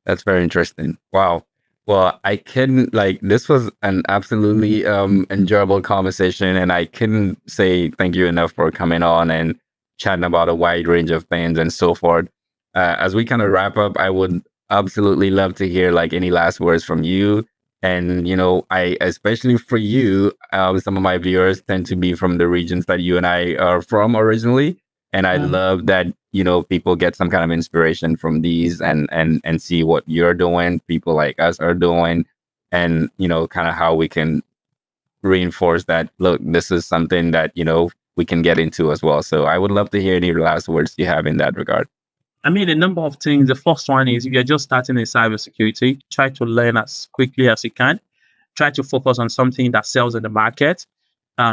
That's very interesting. Wow. Well, I can like this was an absolutely enjoyable conversation, and I couldn't say thank you enough for coming on and chatting about a wide range of things and so forth. As we kind of wrap up, I would absolutely love to hear like any last words from you. And I especially for you, some of my viewers tend to be from the regions that you and I are from originally. And I Mm. love that, people get some kind of inspiration from these and see what you're doing, people like us are doing, and, kind of how we can reinforce that, look, this is something that, we can get into as well. So I would love to hear any last words you have in that regard. I mean, a number of things. The first one is if you're just starting in cybersecurity, try to learn as quickly as you can. Try to focus on something that sells in the market.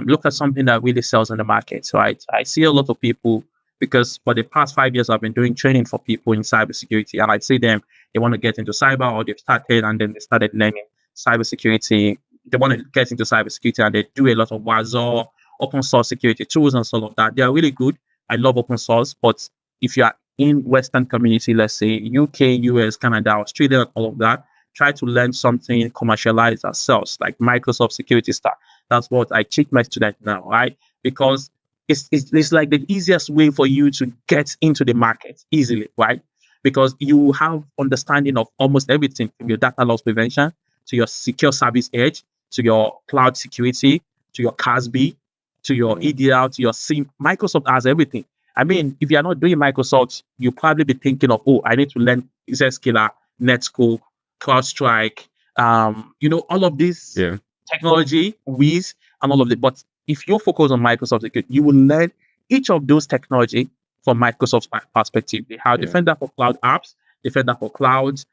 Look at something that really sells in the market. So I see a lot of people because for the past 5 years, I've been doing training for people in cybersecurity. And I see them, they want to get into cyber or they've started and then they started learning cybersecurity. They want to get into cybersecurity and they do a lot of Wazoo, open source security tools and all of that. They are really good. I love open source, but if you are in Western community, let's say UK, US, Canada, Australia, all of that, try to learn something commercialized ourselves, like Microsoft Security Stack. That's what I teach my students now, right? Because it's like the easiest way for you to get into the market easily, right? Because you have understanding of almost everything from your data loss prevention to your secure service edge to your cloud security to your CASB to your Mm. EDR to your SIM. Microsoft has everything. I mean, if you are not doing Microsoft, you'll probably be thinking of, oh, I need to learn Zscaler, Netscope, CrowdStrike, all of this Yeah. technology, Wiz, and all of it. But if you focus on Microsoft security, you will learn each of those technology from Microsoft's perspective. They have Yeah. Defender for cloud apps, Defender for clouds,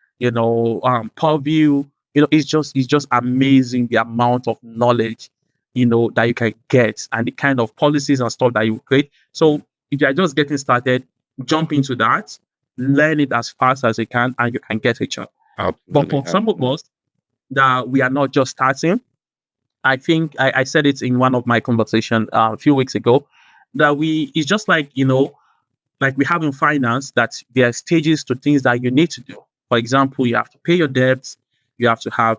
Purview. It's just amazing the amount of knowledge that you can get and the kind of policies and stuff that you create. So if you're just getting started, jump into that, learn it as fast as you can, and you can get a job. But Absolutely. for some of us that we are not just starting, I think I said it in one of my conversation a few weeks ago that it's just like we have in finance that there are stages to things that you need to do. For example, you have to pay your debts, you have to have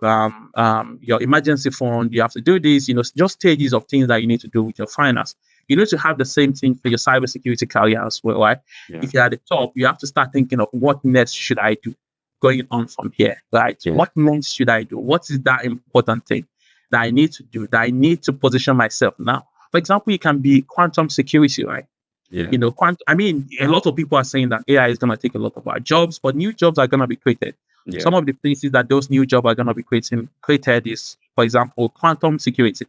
your emergency fund, you have to do this, just stages of things that you need to do with your finance. You need to have the same thing for your cybersecurity career as well, right? Yeah. If you're at the top, you have to start thinking of what next should I do going on from here, right? Yeah. What next should I do? What is that important thing that I need to do, that I need to position myself now? For example, it can be quantum security, right? Yeah. I mean, a lot of people are saying that AI is going to take a lot of our jobs, but new jobs are going to be created. Yeah. Some of the places that those new jobs are going to be created is, for example, quantum security.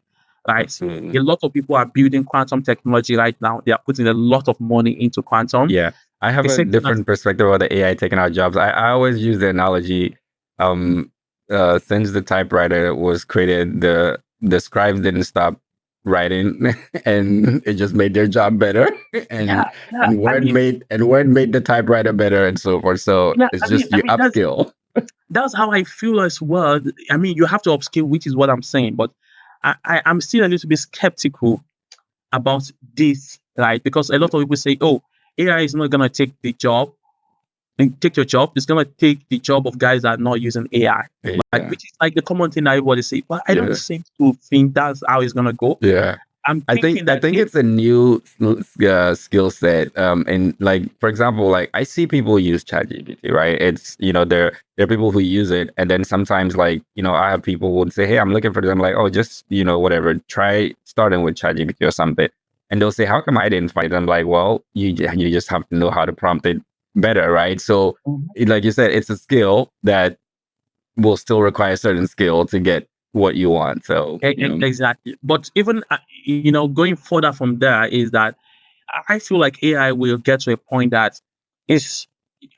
Right, Absolutely. a lot of people are building quantum technology right now. They are putting a lot of money into quantum. Yeah. I have The a same thing as different perspective of the AI taking our jobs. I always use the analogy, um, since the typewriter was created, the scribes didn't stop writing, and it just made their job better, and yeah, yeah. I mean, Word made the typewriter better, and so forth. So yeah. it's I mean, just I you mean upskill. that's how I feel as well. I mean, you have to upskill, which is what I'm saying, but I'm still a little bit skeptical about this, right? Because a lot of people say, "Oh, AI is not gonna take the job and take your job. It's gonna take the job of guys that are not using AI." Like, Yeah. which is like the common thing that everybody say. But I don't Yeah. seem to think that's how it's gonna go. Yeah. I'm I think thinking I that think it's a new skill set. And like for example, like I see people use ChatGPT, right? It's there are people who use it, and then sometimes like I have people who would say, "Hey, I'm looking for them." Like, oh, just whatever, try starting with ChatGPT or something, and they'll say, "How come I didn't find it?" I'm like, "Well, you just have to know how to prompt it better, right?" So, Mhm. like you said, it's a skill that will still require certain skill to get what you want. So, Exactly. But even going further from there is that I feel like AI will get to a point that is,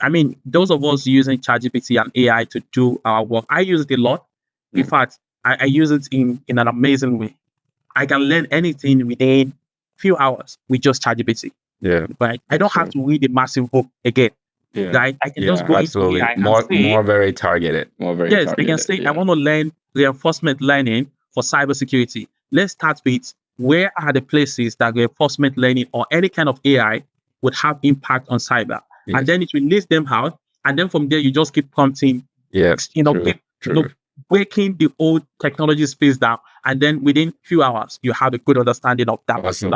I mean, those of us using ChatGPT and AI to do our work, I use it a lot. In yeah, fact, I use it in an amazing way. I can learn anything within few hours with just ChatGPT. yeah, Right? I that's don't have true. to read a massive book again. Yeah. Right? I can just Yeah, go into absolutely. AI and More say, very targeted. More very yes, I can targeted. say I Yeah. want to learn reinforcement learning for cybersecurity. Let's start with where are the places that reinforcement learning or any kind of AI would have impact on cyber, and Yes. then it will list them out. And then from there, you just keep prompting, Yeah. True, True. True. breaking the old technology space down. And then within few hours, you have a good understanding of that. Awesome.